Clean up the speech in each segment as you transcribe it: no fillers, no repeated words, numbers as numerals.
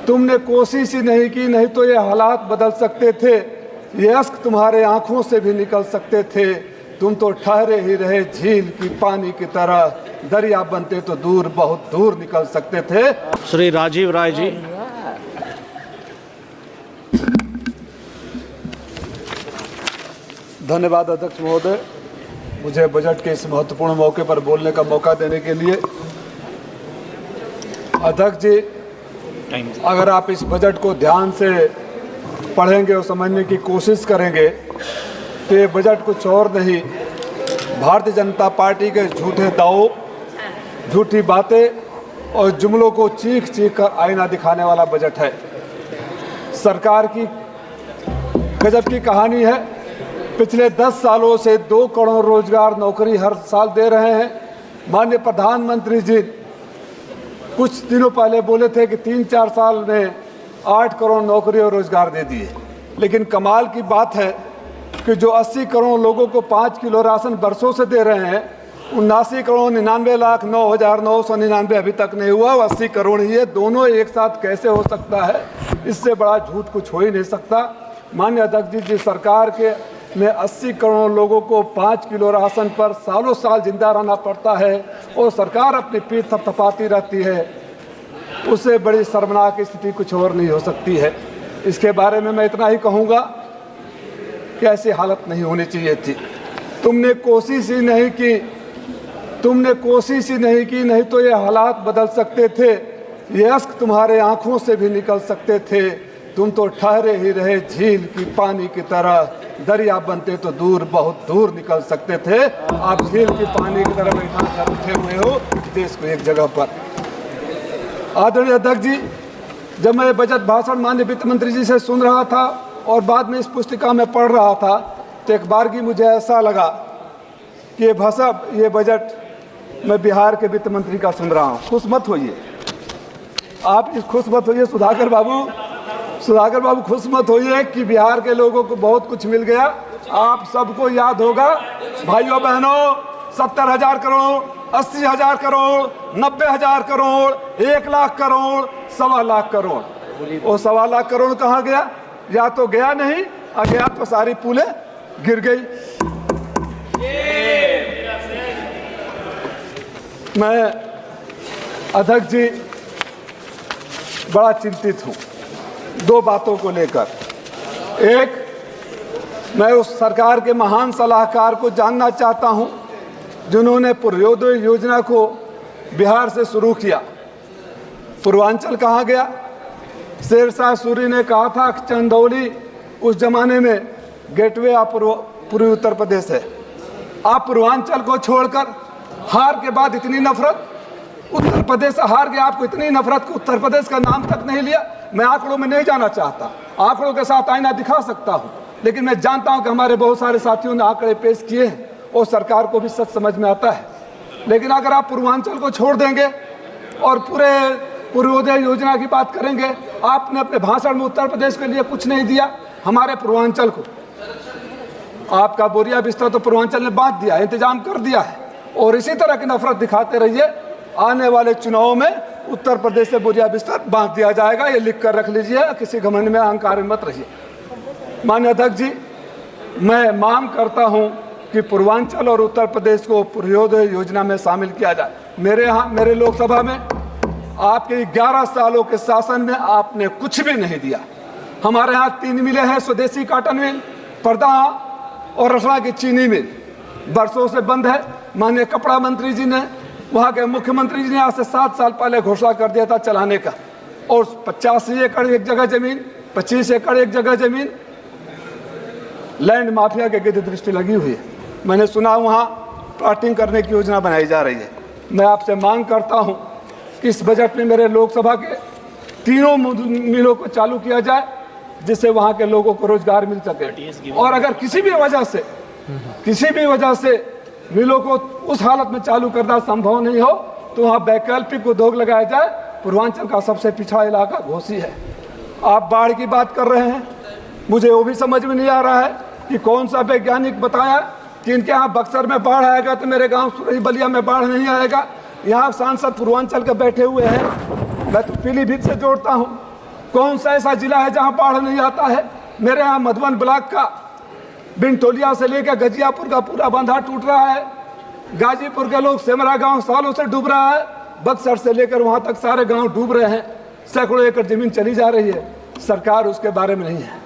तुमने कोशिश ही नहीं की, नहीं तो ये हालात बदल सकते थे, ये अश्क तुम्हारे आंखों से भी निकल सकते थे। तुम तो ठहरे ही रहे झील की पानी की तरह, दरिया बनते तो दूर बहुत दूर निकल सकते थे। श्री राजीव राय जी। धन्यवाद अध्यक्ष महोदय, मुझे बजट के इस महत्वपूर्ण मौके पर बोलने का मौका देने के लिए। अध्यक्ष जी, अगर आप इस बजट को ध्यान से पढ़ेंगे और समझने की कोशिश करेंगे तो ये बजट कुछ और नहीं, भारतीय जनता पार्टी के झूठे दावों, झूठी बातें और जुमलों को चीख चीख कर आईना दिखाने वाला बजट है। सरकार की गजब की कहानी है। पिछले 10 सालों से 2 करोड़ रोजगार नौकरी हर साल दे रहे हैं। माननीय प्रधानमंत्री जी कुछ दिनों पहले बोले थे कि 3-4 साल में 8 करोड़ नौकरी और रोजगार दे दिए। लेकिन कमाल की बात है कि जो 80 करोड़ लोगों को 5 किलो राशन बरसों से दे रहे हैं, 79 करोड़ 99,09,999 अभी तक नहीं हुआ, 80 करोड़ ही है। दोनों एक साथ कैसे हो सकता है? इससे बड़ा झूठ कुछ हो ही नहीं सकता। माननीय अध्यक्ष जी, जिस सरकार के में 80 करोड़ लोगों को 5 किलो राशन पर सालों साल जिंदा रहना पड़ता है और सरकार अपनी पीठ थपथपाती रहती है, उससे बड़ी शर्मनाक स्थिति कुछ और नहीं हो सकती है। इसके बारे में मैं इतना ही कहूँगा कि ऐसी हालत नहीं होनी चाहिए थी। तुमने कोशिश ही नहीं की, नहीं तो ये हालात बदल सकते थे, ये अश्क तुम्हारे आंखों से भी निकल सकते थे। तुम तो ठहरे ही रहे झील की पानी की तरह, दरिया बनते तो दूर बहुत दूर निकल सकते थे। आप झील की पानी की तरह बैठा कर उठे हुए हो देश को एक जगह पर। आदरणीय अध्यक्ष जी, जब मैं बजट भाषण माननीय वित्त मंत्री जी से सुन रहा था और बाद में इस पुस्तिका में पढ़ रहा था, तो एक बार की मुझे ऐसा लगा कि ये बजट मैं बिहार के वित्त मंत्री का सुन रहा हूँ। खुश मत होइए आप, इस खुश मत होइए सुधाकर बाबू खुश मत होइए कि बिहार के लोगों को बहुत कुछ मिल गया। आप सबको याद होगा भाइयों बहनों, 70,000 करोड़, 80,000 करोड़, 90,000 करोड़, 1 लाख करोड़, 1.25 लाख करोड़। वो 1.25 लाख करोड़ कहाँ गया? या तो गया नहीं, और गया तो सारी पुलें गिर गई। मैं अध्यक्ष जी बड़ा चिंतित हूँ 2 बातों को लेकर। एक, मैं उस सरकार के महान सलाहकार को जानना चाहता हूं जिन्होंने पूर्वोदय योजना को बिहार से शुरू किया। पूर्वांचल कहाँ गया? शेरशाह सूरी ने कहा था कि चंदौली उस जमाने में गेटवे ऑफ पूर्वी उत्तर प्रदेश है। आप पूर्वांचल को छोड़कर, हार के बाद इतनी नफरत, उत्तर प्रदेश से हार गया, आपको इतनी नफरत कि उत्तर प्रदेश का नाम तक नहीं लिया। मैं आंकड़ों में नहीं जाना चाहता, आंकड़ों के साथ आईना दिखा सकता हूं, लेकिन मैं जानता हूं कि हमारे बहुत सारे साथियों ने आंकड़े पेश किए हैं और सरकार को भी सच समझ में आता है। लेकिन अगर आप पूर्वांचल को छोड़ देंगे और पूरे पूर्वोदय योजना की बात करेंगे, आपने अपने भाषण में उत्तर प्रदेश के लिए कुछ नहीं दिया, हमारे पूर्वांचल को। आपका बोरिया बिस्तर तो पूर्वांचल ने बांट दिया, इंतजाम कर दिया है, और इसी तरह की नफरत दिखाते रहिए। आने वाले चुनाव में उत्तर प्रदेश से बोरिया बिस्तर बांट दिया जाएगा, ये लिख कर रख लीजिए, किसी घमंड में अहंकार में मत रहिए। माननीय अध्यक्ष जी, मैं मांग करता हूं कि पूर्वांचल और उत्तर प्रदेश को पूर्वोदय योजना में शामिल किया जाए। मेरे लोकसभा में आपके 11 सालों के शासन में आपने कुछ भी नहीं दिया। हमारे यहाँ 3 मिलें हैं, स्वदेशी कॉटन मिल, पर्दा और रसड़ा की चीनी मिल, बरसों से बंद है। माननीय कपड़ा मंत्री जी ने, वहाँ के मुख्यमंत्री जी ने आज से 7 साल पहले घोषणा कर दिया था चलाने का, और 85 एकड़ एक जगह जमीन, 25 एकड़ एक जगह जमीन लैंड माफिया के गिरद दृष्टि लगी हुई है। मैंने सुना वहाँ प्लाटिंग करने की योजना बनाई जा रही है। मैं आपसे मांग करता हूँ कि इस बजट में मेरे लोकसभा के 3 मिलों को चालू किया जाए, जिससे वहाँ के लोगों को रोजगार मिल सके। और अगर किसी भी वजह से मिलों को उस हालत में चालू करना संभव नहीं हो, तो वहाँ वैकल्पिक उद्योग लगाया जाए। पूर्वांचल का सबसे पिछड़ा इलाका घोसी है। आप बाढ़ की बात कर रहे हैं, मुझे वो भी समझ में नहीं आ रहा है कि कौन सा वैज्ञानिक बताया कि इनके यहाँ बक्सर में बाढ़ आएगा तो मेरे गांव सुरई बलिया में बाढ़ नहीं आएगा। यहाँ सांसद पूर्वांचल के बैठे हुए हैं, मैं तो पीलीभीत से जोड़ता हूँ, कौन सा ऐसा जिला है जहां बाढ़ नहीं आता है? मेरे यहाँ मधुबन ब्लॉक का बिनटोलिया से लेकर गजियापुर का पूरा बंधा टूट रहा है। गाजीपुर के लोग सेमरा गांव सालों से डूब रहा है। बक्सर से लेकर वहां तक सारे गांव डूब रहे हैं। सैकड़ों एकड़ जमीन चली जा रही है। सरकार उसके बारे में नहीं है।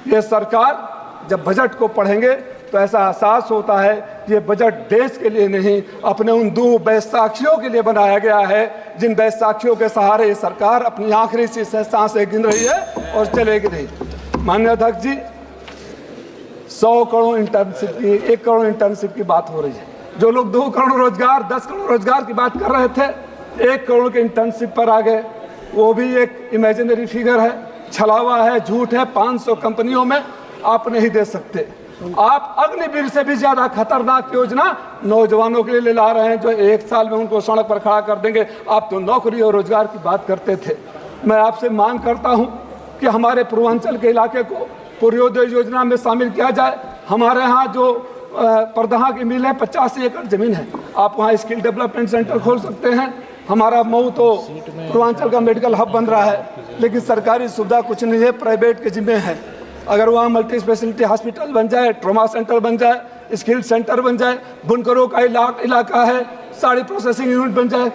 ये सरकार जब बजट को पढ़ेंगे तो ऐसा एहसास होता है कि ये बजट देश के लिए नहीं, अपने उन दो बैसाखियों के लिए बनाया गया है, जिन बैसाखियों के सहारे ये सरकार अपनी आखिरी सी सांसें गिन रही है और चलेगी नहीं। माननीय अध्यक्ष जी, 100 करोड़ इंटर्नशिप की, 1 करोड़ इंटर्नशिप की बात हो रही है। जो लोग 2 करोड़ रोजगार, 10 करोड़ रोजगार की बात कर रहे थे, 1 करोड़ के इंटर्नशिप पर आ गए। वो भी एक इमेजिनरी फिगर है, छलावा है, झूठ है। 500 कंपनियों में आप नहीं दे सकते। आप अग्निवीर से भी ज्यादा खतरनाक योजना नौजवानों के लिए ला रहे हैं, जो 1 साल में उनको सड़क पर खड़ा कर देंगे। आप तो नौकरी और रोजगार की बात करते थे। मैं आपसे मांग करता हूं कि हमारे पूर्वांचल के इलाके को पूर्वोदय योजना में शामिल किया जाए। हमारे यहाँ जो परदहा की मिल है, 85 एकड़ जमीन है, आप वहाँ स्किल डेवलपमेंट सेंटर खोल सकते हैं। हमारा मऊ तो पूर्वांचल का मेडिकल हब बन रहा है, लेकिन सरकारी सुविधा कुछ नहीं है, प्राइवेट के जिम्मे है। अगर वहाँ मल्टी स्पेशलिटी हॉस्पिटल बन जाए, ट्रॉमा सेंटर बन जाए, स्किल सेंटर बन जाए, बुनकरों का इलाका है, साड़ी प्रोसेसिंग यूनिट बन जाए,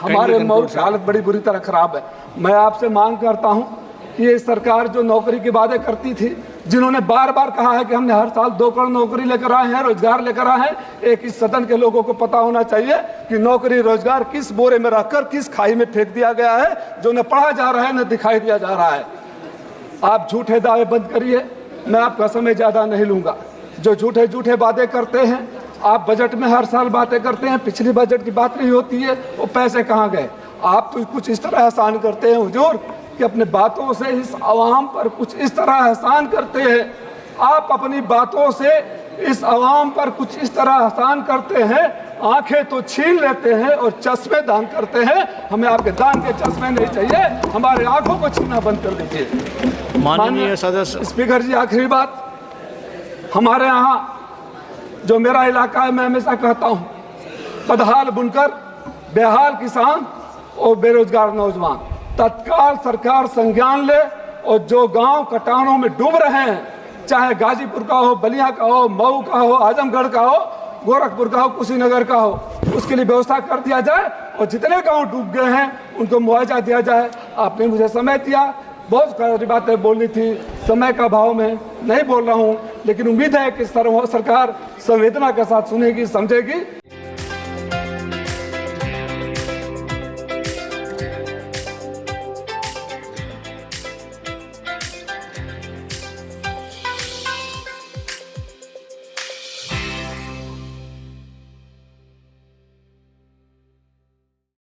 हमारे मऊ की हालत बड़ी बुरी तरह खराब है। मैं आपसे मांग करता हूँ कि ये सरकार जो नौकरी के वादे करती थी, जिन्होंने बार बार कहा है कि हमने हर साल 2 करोड़ नौकरी लेकर आए हैं, रोजगार लेकर आए हैं, एक इस सदन के लोगों को पता होना चाहिए कि नौकरी रोजगार किस बोरे में रखकर किस खाई में फेंक दिया गया है, जो न पढ़ा जा रहा है न दिखाई दिया जा रहा है। आप झूठे दावे बंद करिए, मैं आपका समय ज़्यादा नहीं लूँगा। जो झूठे झूठे वादे करते हैं, आप बजट में हर साल बातें करते हैं, पिछली बजट की बात नहीं होती है, वो पैसे कहाँ गए? आप तो कुछ इस तरह एहसान करते हैं हुजूर कि अपने बातों से इस आवाम पर कुछ इस तरह एहसान करते हैं। आप अपनी बातों से इस आवाम पर कुछ इस तरह एहसान करते हैं, आंखें तो छीन लेते हैं और चश्मे दान करते हैं। हमें आपके दान के चश्मे नहीं चाहिए, हमारे आंखों को छीनना बंद कर दीजिए। माननीय सदस्य स्पीकर जी, आखिरी बात, हमारे यहाँ जो मेरा इलाका है, मैं हमेशा कहता हूँ, बदहाल बुनकर, बेहाल किसान और बेरोजगार नौजवान, तत्काल सरकार संज्ञान ले और जो गांव कटानों में डूब रहे हैं, चाहे गाजीपुर का हो, बलिया का हो, मऊ का हो, आजमगढ़ का हो, गोरखपुर का हो, कुशीनगर का हो, उसके लिए व्यवस्था कर दिया जाए और जितने गांव डूब गए हैं उनको मुआवजा दिया जाए। आपने मुझे समय दिया, बहुत सारी बातें बोलनी थी, समय का भाव में नहीं बोल रहा हूं, लेकिन उम्मीद है कि सरकार संवेदना के साथ सुनेगी, समझेगी